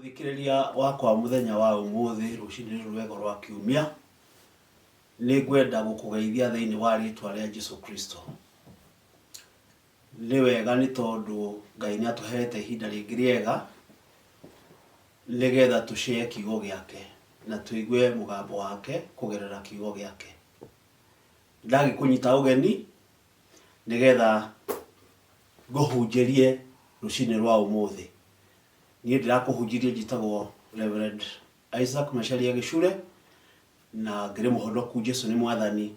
Muthikiriria wakwa muthenya wa umuthi rucini rwego rwa kiumia ni ngwenda gukugeithia thiini wa ritwa ria Jesu Kristo. Ni wega ni tondu Ngai ni atuhete ihinda ringi riega nigetha tushare kiugo giake na tuigue mugambo wake kugerera kiugo giake. Ndagi kunyita ugeni nigetha nguhunjirie rucini rwa umuthi. Niĩ ndirakuhunjirie njitagwo Reverend Isaac Macharia Gichure na ngĩrĩ mũhonoku Jesu nĩ mwathani,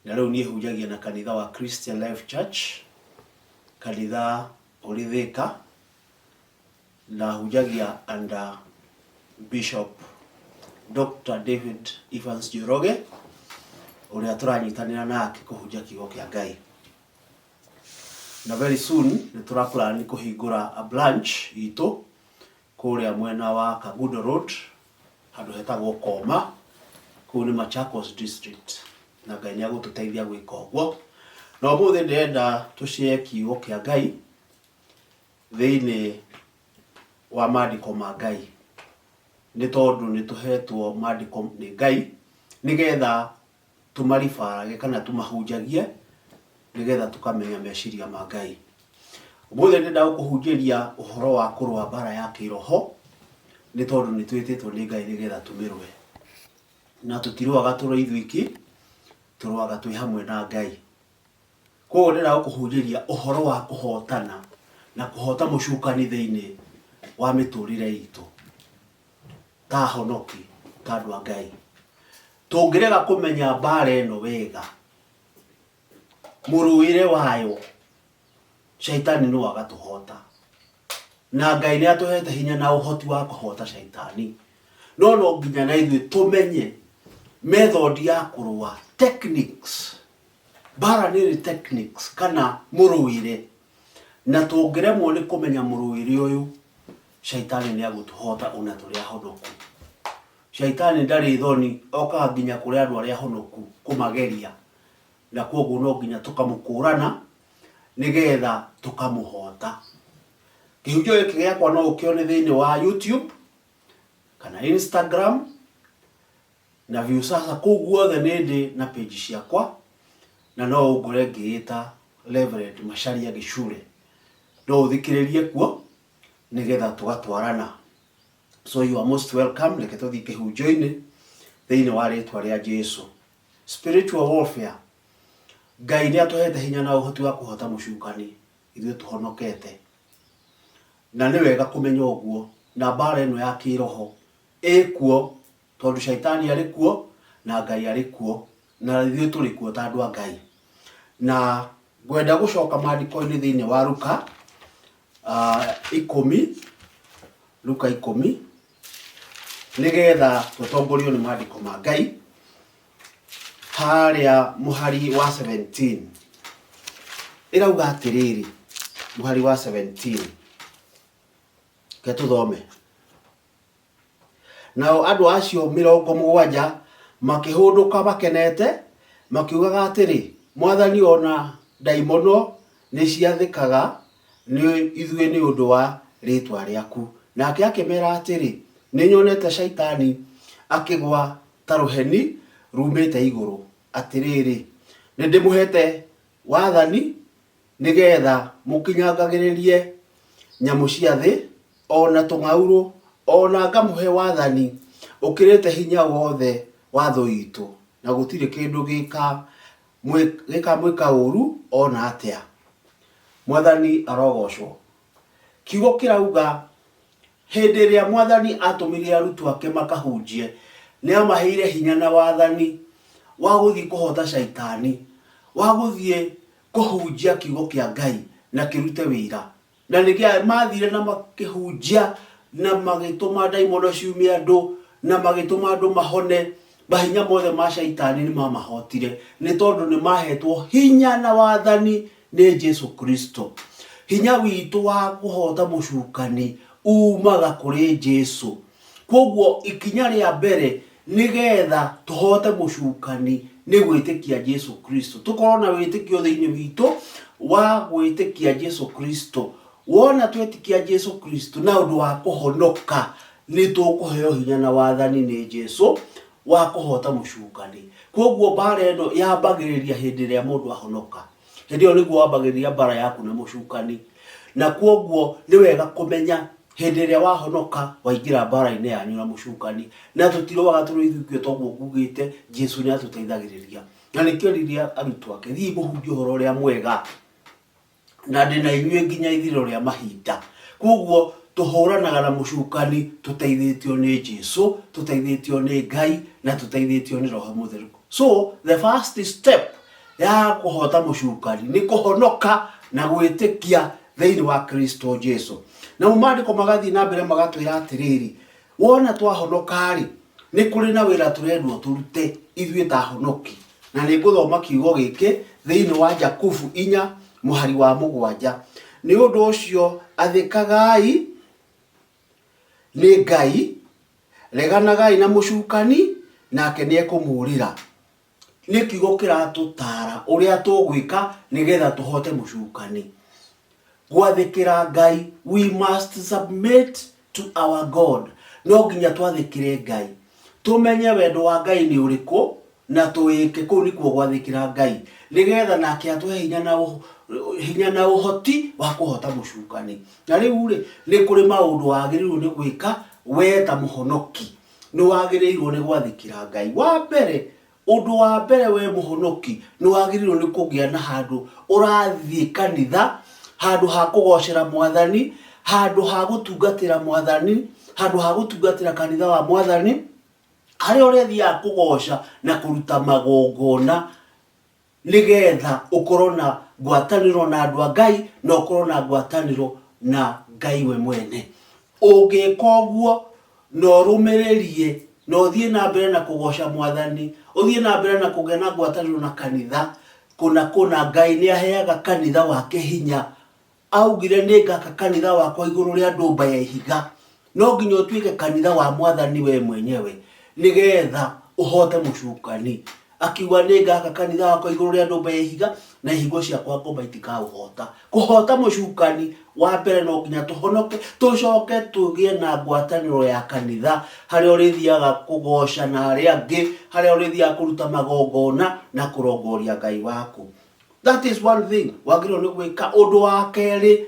na rĩu niĩ hunjagia na kanitha wa Christian Life Church, kanitha ũrĩ Thika, na hunjagia under Bishop Dr. David Evans Njoroge ũrĩa tũranyitanĩra nake kũhunjia kiugo kĩa Ngai. Na very soon ni turakũrani kuhingura a branch itu kuria mwena wa Kagundo Road handu hetagwo Koma kuu ni Machakos district, na Ngai ni agututeithia gwika ũguo. Na umuthi ndenda tushare kiugo kia Ngai thiini wa maandiko ma Ngai, ni tondu ni tuhetwo maandiko ni Ngai nigetha tumaribarage kana tumahunjagie nigetha tukamenya meciria ma Ngai. Umuthi ndenda gukuhunjiria uhoro wa kurwa bara ya kiroho ni tondu ni twititwo ni Ngai nigetha tumirwe, na tutirwaga turi ithuiki, turwaga twi hamwe na Ngai. Koguo ndenda gukuhunjiria uhoro wa kuhotana na kuhota mucukani thiini wa miturire itu ta honoki ta andu a Ngai. Tungirega kumenya bara eno wega muruire wayo, shaitani no agatuhota, na Ngai ni atuhete hinya na uhoti wa kuhota shaitani. No nginya na ithuĩ tumenye method ya kurua, techniques. Bara ni techniques kana muruire, na tungiremwo ni kumenya muruire uyu, shaitani ni agutuhota ona turi ahonoku. Shaitani ndari thoni oka nginya kuri andu aria ahonoku kumageria, na koguo no nginya tukamukurana nigetha tukamuhota. Kihunjio giki giakwa no ukione thiini wa YouTube kana Instagram, na view sasa kuguothe nindi na page ciakwa, na no ungore ngiita Reverend Macharia Gichure. No uthikiririe kuo nigetha tugatwarana. So you are most welcome. Reke tuthii kihunjio-ini thiini wa ritwa ria Jesu. Spiritual warfare. Ngai ni atuhete hinya na uhoti wa kuhota mucukani ithuĩ tuhonokete, na ni wega kumenya ũguo. Na bara eno ya kiroho ikuo tondu shaitani ari kuo na Ngai ari kuo, na ithuĩ turi kuo ta andu a Ngai. Na ngwenda gucoka maandiko-ini thiini wa Luka 10, Luka 10 nigetha tutongorio ni maandiko ma Ngai haria muhari wa 17 irauga atiriri. Muhari wa 17 ke tuthome. Nao andu acio 70 makihunduka makenete makiugaga atiri, Mwathani, ona daimono ni ciathikaga ni ithuĩ ni undu wa ritwa riaku. Nake akimera atiri, ni nyonete shaitani akigwa ta ruheni rumite iguru. Atiriri, ni ndimuhete wathani nigetha mukinyangagiririe nyamu cia thi ona tung'auru, ona ngamuhe wathani ukirite hinya wothe wa thu itu, na gutire kindu gika mwika uru ona atia. Mwathani arogocwo. Kiugo kirauga hindi ria Mwathani atumire arutwo ake makahunjie, ni amaheire hinya na wathani wa guthii kuhota shaitani, wa guthii kuhunjia kiugo kia Ngai na kirute wira. Na nikia mathire na makihunjia na magituma daimono ciumia andu na magituma andu mahone, mahinya mothe ma shaitani ni mamahotire ni tondu ni mahetwo hinya na wathani ni Jesu Kristo. Hinya witu wa kuhota mucukani umaga kuri Jesu. Koguo ikinya ria mbere nigetha tuhote mucukani ni gwitikia Jesu Kristo. Tukorwo na witikio thiini witu wa gwitikia Jesu Kristo, wona twetikia Jesu Kristo na undu wa kuhonoka ni tukuheo hinya na wathani ni Jesu wa kuhota mucukani. Koguo bara eno yambagiriria hindi ria mundu ahonoka. Hindi yo niguo wambagiriria bara yaku na mucukani. Na koguo ni wega kumenya hindi ria wahonoka waingira bara-ini yanyu na mucukani. Na tutiroaga turuithukio toguo kugite Jesu ni atuteithagiriria. Na nikio riria arutwo ake thii muhunjie uhoro ria mwega na ndina inyue nginya ithiro ria mahinda. Koguo tuhuranaga na mucukani tuteithitio ni Jesu, tuteithitio ni Ngai na tuteithitio ni Roho Mutheru. So the first step ya kuhota mucukani ni kuhonoka na gwitikia thiini wa Kristo Jesu. Na umandiko magathi na mbere magatwira atiriri, wona twahonoka ri ni kuri na wira turendwo turute ithue ta honoki. Na ni nguthoma kiugo giki thiini wa Jakubu 4 muhari wa 7. Ni undu ucio athikagai ni Ngai, reganagai na mucukani nake ni ekumurira. Ni kiugo kiratutara uria tugwika nigetha tuhote mucukani. Gwathikira Ngai, we must submit to our God. No nginya twathikire Ngai, tumenye wendo wa Ngai ni uriku na tuwike kuu nikuo gwathikira Ngai nigetha nake atuhe hinya na uhoti wa kuhota mucukani. Na riu ri ni kuri maundu wagirirwo ni gwika we ta muhonoki. Ni wagirirwo ni gwathikira Ngai. Wa mbere, undu wa mbere we muhonoki ni wagirirwo ni kugia na handu urathie kanitha, handu ha kugocera Mwathani, handu ha gutungatira Mwathani, handu ha gutungatira kanitha wa Mwathani, hari urethia kugoca na kuruta magongona nigetha ukorwo na ngwataniro na andu a Ngai na ukorwo na ngwataniro na Ngai we mwene. Ungika uguo no rumiririe no thie na mbere na kugoca Mwathani, uthie na mbere na kugena ngwataniro na kanitha, kuna Ngai ni aheaga kanitha wake hinya. Augire ni ngaka kanitha wakwa iguru ria ndumba ya ihiga. No nginya utuike kanitha wa Mwathani we mwenyewe nigetha uhote mucukani. Akiuga ni ngaka kanitha wakwa iguru ria ndumba ya ihiga na ihigo ciakwa ngomba itikahota. Kuhota mucukani wa mbere no nginya tuhonoke, tucoke tugie na ngwataniro ya kanitha haria urithiaga kugoca na aria angi, haria urithiaga kuruta magongona na kurongoria Ngai waku. That is one thing wagirwo ni gwika. Undu wa keri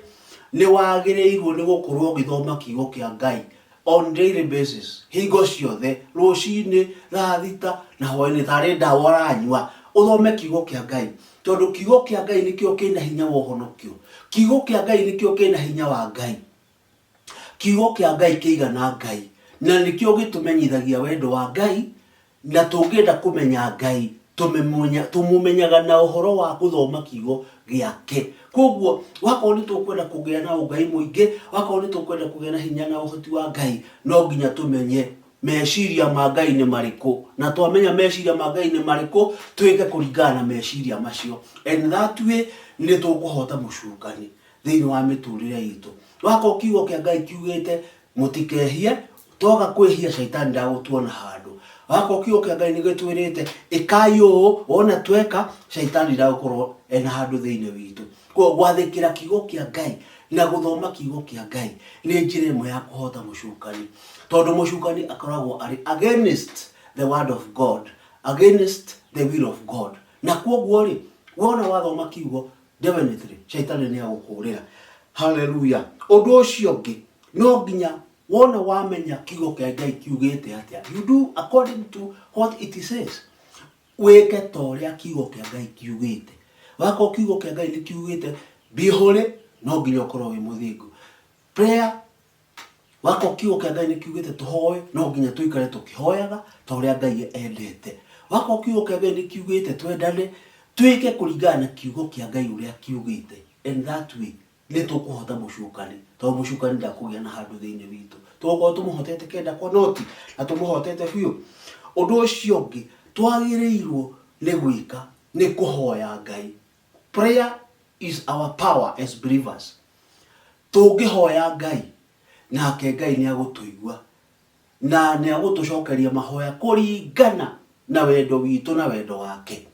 ni wagirirwo ni gukorwo ugithoma kiugo kia Ngai on daily basis. Hingo ciothe, rucini, thaa thita na hwaini tari ndawa uranyua, uthome kiugo kia Ngai. Tondu kiugo kia Ngai nikio kina hinya wa uhonokio. Kiugo kia Ngai nikio kina hinya wa Ngai. Kiugo kia Ngai kiigana Ngai. Na nikio gitumenyithagia wendo wa Ngai, na tungenda kumenya Ngai tumumenyaga na uhoro wa kuthoma kiugo giake. Koguo wako ni tukwenda kugia na Ngai muingi, wako ni tukwenda kugia na hinya na uhoti wa Ngai, no nginya tumenye meciria ma Ngai ni mariku, na twamenya meciria ma Ngai ni mariku twike kuringana na meciria macio. And that way ni tukuhota mucukani thiini wa miturire itu. Wako kiugo kia Ngai kiugite mutikehie, toga kwihia shaitani ndagutuona handu. Wako kiugo kia Ngai nigitwirite ikayo wona tweka shaitani ndagukorwo ena handu thiini witu. Kwa gwathikira kiugo kia Ngai na guthoma kiugo kia Ngai ni njira imwe ya kuhota mucukani. Tondu mucukani akoragwo ari against the word of God, against the will of God. Na koguo ri wona wathoma kiugo definitely shaitani ni agukurira. Hallelujah. Undu ucio ngi no nginya wona wamenya kiugo kia Ngai kiugite atia, you do according to what it says. Weke toria kiugo kia Ngai kiugite. Wako kiugo kia Ngai ni kiugite be holy, no nginya ukorwo wi muthingu. Prayer, wako kiugo kia Ngai ni kiugite tuhoe, no nginya tuikare tukihoyaga toria Ngai endete. Wako kiugo kia Ngai ni kiugite twendane, twike kuringana na kiugo kia Ngai uria kiugite. And that way ni tukuhota mucukani. To mucukani ndakugia na handu thiini witu. Tuko tumuhotete kenda kwa noti na tumuhotete biu. Undu ucio ngi twagirirwo ni gwika ni kuhoya Ngai. Prayer is our power as believers. Tungihoya Ngai nake Ngai ni agutuigua na ni agutucokeria mahoya kuringana na wendo witu na wendo wake.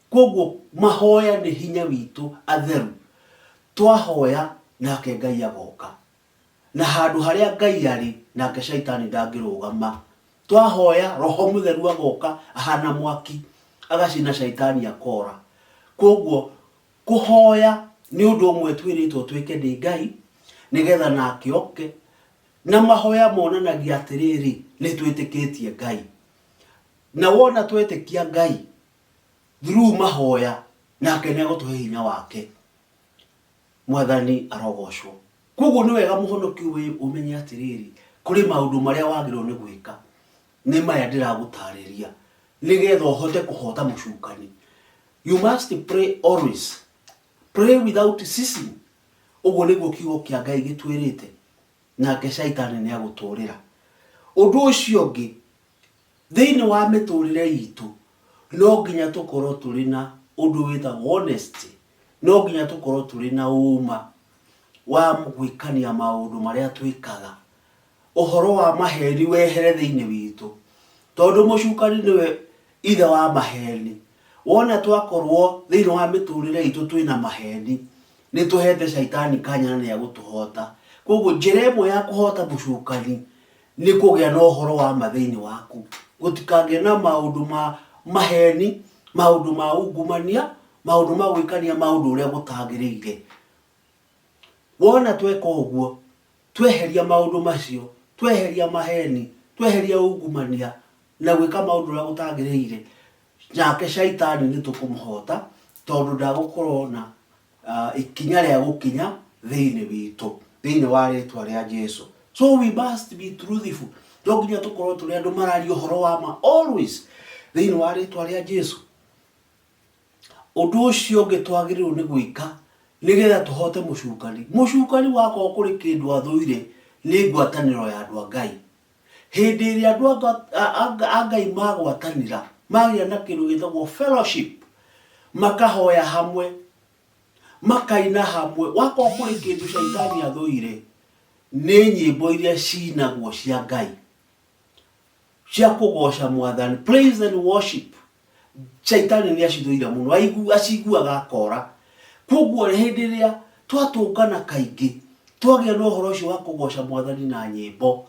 Koguo mahoya ni hinya witu atheru. Twahoya nake Ngai agoka na handu haria Ngai ari nake shaitani ndangirugama. Twahoya Roho Mutheru agoka ahana mwaki agacina shaitani akora. Koguo kuhoya ni undu umwe twiritwo twike ni Ngai nigetha nake oke, na mahoya monanagia atiriri ni twitikitie Ngai. Na wona twetikia Ngai through mahoya nake ni agutuhe hinya wake. Mwathani arogocwo. Koguo ni wega muhonoki umenye atiriri kuri maundu maria wagirwo ni gwika ni maya ndiragutariria nigetha uhote kuhota mucukani. You must pray always. Pray without ceasing. Uguo niguo kiugo kia Ngai gitwirite nake shaitani ni aguturira. Undu ucio ungi thiini wa miturire itu no nginya tukorwo turi na undu wita honesty. No nginya tukorwo turi na uma wa gwikania maundu maria twikaga. Uhoro wa maheni wehere thiini witu, tondu mucukani niwe ithe wa maheni. Wona twakorwo thiini wa miturire itu twina maheni ni tuhete shaitani kanya na gutuhota. Koguo njira imwe ya kuhota mucukani ni kugia na uhoro wa mathiini waku. Gutikange na maundu ma maheni, maundu ma ungumania, maundu ma gwikania maundu uria gutagirire. Wona tweka uguo, tweheria maundu macio, tweheria maheni, tweheria ungumania na gwika maundu uria gutagirire, nake shaitani ni tukumuhota tondu ndagukorwo na ikinya ria gukinya thiini witu, thiini wa ritwa ria Jesu. So we must be truthful. Nginya tukorwo turi andu mararia uhoro wa ma always thiini wa ritwa ria Jesu. Undu ucio ungi twagirirwo ni gwika nigetha tuhote mucukani. Mucukani wako kuri kindu athuire ni ngwataniro ya andu a Ngai. Hindi ria andu a Ngai magwatanira magia na kindu gitagwo fellowship, makahoya hamwe, makaina hamwe, wako kuri kindu shaitani athuire ni nyimbo iria cinagwo cia Ngai cia kugoca Mwathani, praise and worship. Shaitani ni acithuire muno, aciguaga akora. Koguo hindi ria twatungana kaingi twagia no horo ucio wa kugoca Mwathani na nyimbo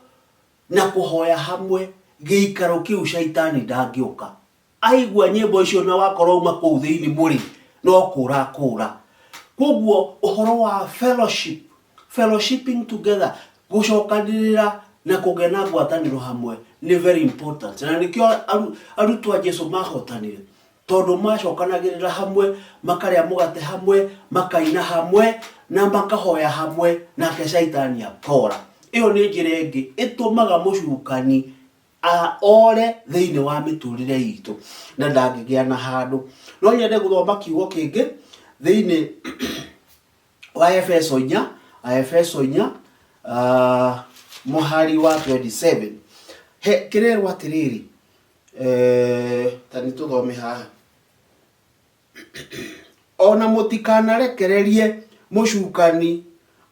na kuhoya hamwe, giikaro kiu shaitani ndangiuka. Aigua nyimbo icio na wakorwo uma kuu thiini muri no kura. Koguo uhoro wa fellowship, fellowshipping together, gucokanirira na kugena ngwataniro hamwe ni very important. Na nikio arutwo a Jesu mahotanire tondu macokanagirira hamwe, makaria mugate hamwe, makaina hamwe na makahoya hamwe nake shaitani akora. Iyo ni njira ingi itumaga mucukani ore thiini wa miturire itu na ndangigia na handu. No nyende guthoma kiugo kingi thiini wa Efeso 4 muhari wa 27 kirerwa atiriri tani tuthome haha. Ona mutikanarekererie mucukani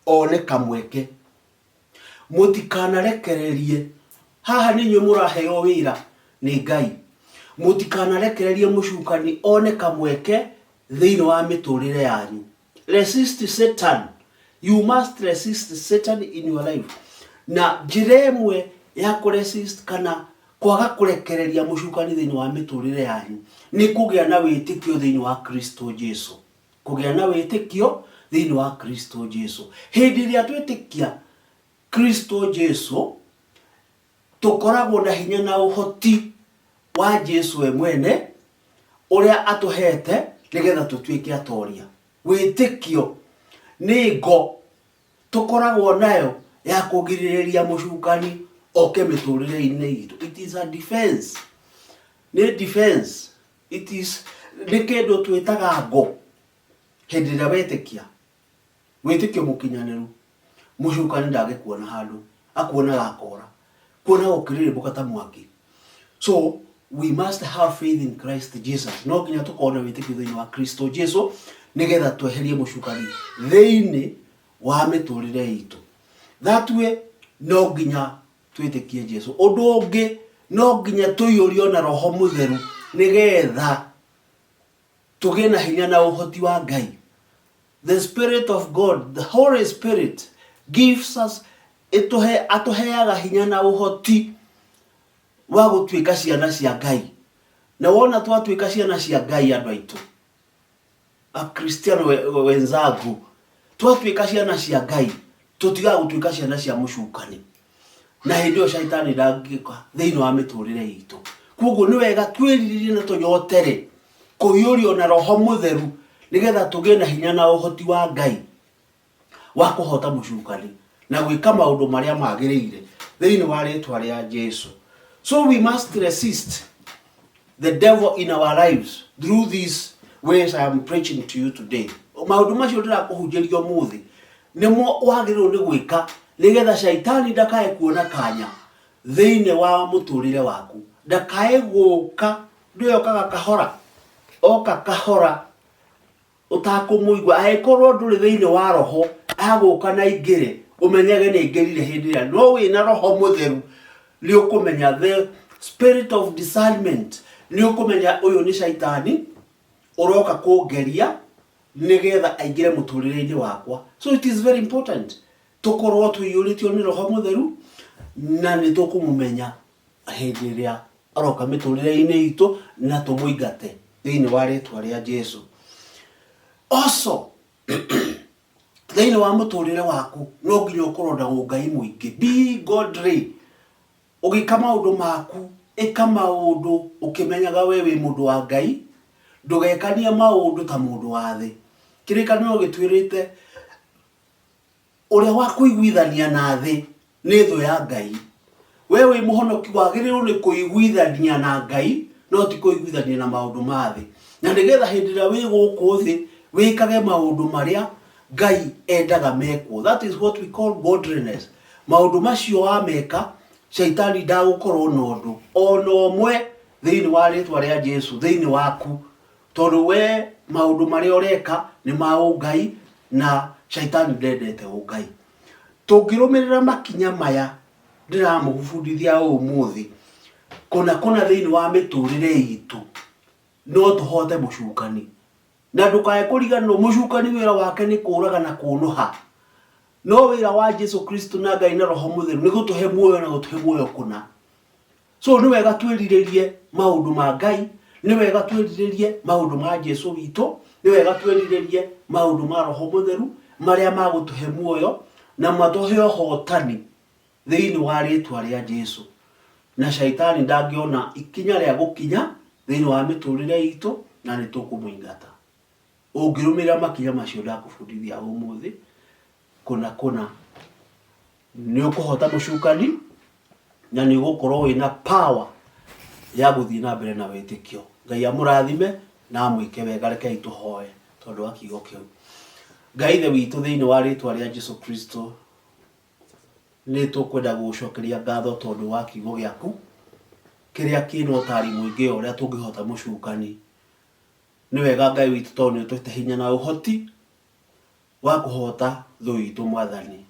one kamweke. Mutikanarekererie, haha ni nyu muraheo wira ni Ngai. Mutikanarekererie mucukani one kamweke thiini wa miturire yanyu. Resist Satan. You must resist Satan in your life. Na njira imwe ya kuresist kana kwaga kurekereria mucukani thiini wa miturire yanyu ni kugia na witikio thiini wa Kristo Jesu. Kugia na witikio thiini wa Kristo Jesu. Hindi ria twitikia Kristo Jesu tukoragwo na hinya na uhoti wa Jesu we mwene uria atuhete nigetha tutwike atoria. Witikio ni ngo tukoragwo nayo ya kugiriria mucukani oke miturire-ini itu. It is a defense. Ni defense. It is ni kindu twitaga ngo hindi ria wetikia. Witikio mukinyaniru mucukani ndagikuona handu akuona gakora kuona ukirire bukata mwaki. So we must have faith in Christ Jesus. No nginya tukona witikio thiini wa Kristo Jesu nigetha tweherie mucukani thiini wa miturire itu. That way no nginya twitikie Jesu. Undu ungi no nginya tuyurio na Roho Mutheru nigetha tugie na hinya na uhoti wa Ngai the Spirit of God, the Holy Spirit gives us, atuheaga hinya na uhoti wa gutwika ciana cia Ngai. Na wona twatwika ciana cia Ngai andu aitu, a Kristiano wenzangu, twatwika ciana cia Ngai, tutiga gutwika ciana cia mucukani. Na hindio shaitani ndangika thiini wa miturire itu. Koguo ni wega twiriririe na tunyotere kuyurio na Roho Mutheru nigetha tugie na hinya na uhoti wa Ngai wa kuhota mucukani na gwika maundu maria magiriire thiini wa ritwa ria Jesu. So we must resist the devil in our lives through these ways I am preaching to you today. Maundu macio ndirakuhunjirio muthi nimo wagirirwo ni gwika nigetha shaitani ndakae kuona kanya thiini wa muturire waku, ndakae guka ndio kahora oka kahora utakumuigwa aikorwo nduri thiini wa roho aguka na ingire umenyage ni ingirire hindi ya no wina Roho Mutheru ni ukumenya the spirit of discernment, ni ukumenya uyu ni shaitani uroka kugeria nigetha aingire muturire-ini wakwa. So it is very important tukorwo tuyuritio ni Roho Mutheru na ni tukumumenya hindi ria aroka miturire-ini itu na tumuingate thiini wa ritwa ria Jesu. Also thiini wa muturire waku no nginya ukorwo na Ngai muingi. Be godly. Ugika maundu maku ika maundu ukimenyaga wewe mundu wa Ngai, ndugekania maundu ta mundu wa thi. Kirikanio gitwirite uria wa kuiguithania na thi ni thu ya Ngai. Wewe muhonoki wagirirwo ni kuiguithania na Ngai no ti kuiguithania na maundu ma thi. Na nigetha hindi ria wi guku thi wikage maundu maria Ngai endaga mekwo. That is what we call godliness. Maundu macio wa meka shaitani ndagukorwo nondu ono omwe thiini wa ritwa ria Jesu thiini waku, tondu we maundu maria ureka ni ma Ngai na shaitani ndendete Ngai. Tungirumirira makinya maya ndiramugubundithia umuthi kuna thiini wa miturire itu no tuhote mucukani. Na ndukae kuriganwo mucukani wira wake ni kuraga na kunuha, no wira wa Jesu Kristo na Ngai na Roho Mutheru ni gutuhe muoyo na gutuhe muoyo kuna. So ni wega twiriririe maundu ma Ngai, ni wega twiriririe maundu ma Jesu wito, ni wega twiriririe maundu ma Roho Mutheru maria magutuhe muoyo na matuhe hotani thiini wa ritwa ria Jesu. Na shaitani ndangiona ikinya ria gukinya thiini wa miturire itu na ni tukumuingata. Ungirumira makinya macio ndakubundithia umuthi kuna ni ukuhota mucukani na ni gukorwo wina power ya guthii na mbere na witikio. Ngai amurathime na amwike wega. Reke ituhoe tondu wa kiugo kiu. Ngai the witu thiini wa ritwa ria Jesu Kristo ni tukwenda gucokeria ngatho tondu wa kiugo giaku kiria kino tari muingi uria tungihota mucukani. Ni wega Ngai witu tondu twite hinya na uhoti wa kuhota thu itu Mwathani.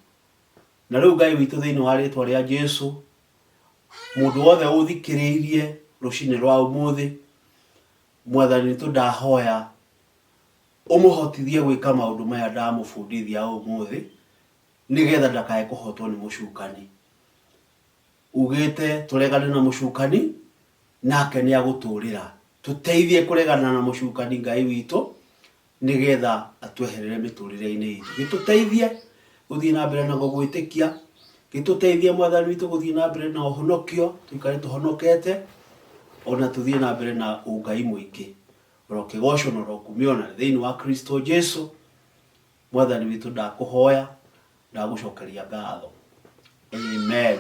Na riu Ngai witu thiini wa ritwa ria Jesu, mundu wothe uthikiriirie rucini rwa umuthi, Mwathani tu ndahoya umuhotithie gwika maundu maya ndamubundithia umuthi nigetha ndakae kuhotwo ni mucukani. Ugite turegane na mucukani nake ni aguturira. Tuteithie kuregana na mucukani Ngai witu nigetha atweherere miturire-ini itu. Gituteithie guthii na mbere na gugwitikia, gituteithie Mwathani witu guthii na mbere na uhonokio, tuikare tuhonokete ona tuthii na mbere na Ngai muingi. Rokigosho no rokumiona thiini wa Kristo Jesu. Mwathani witu ndakuhoya ndagucokeria ngatho. Amen.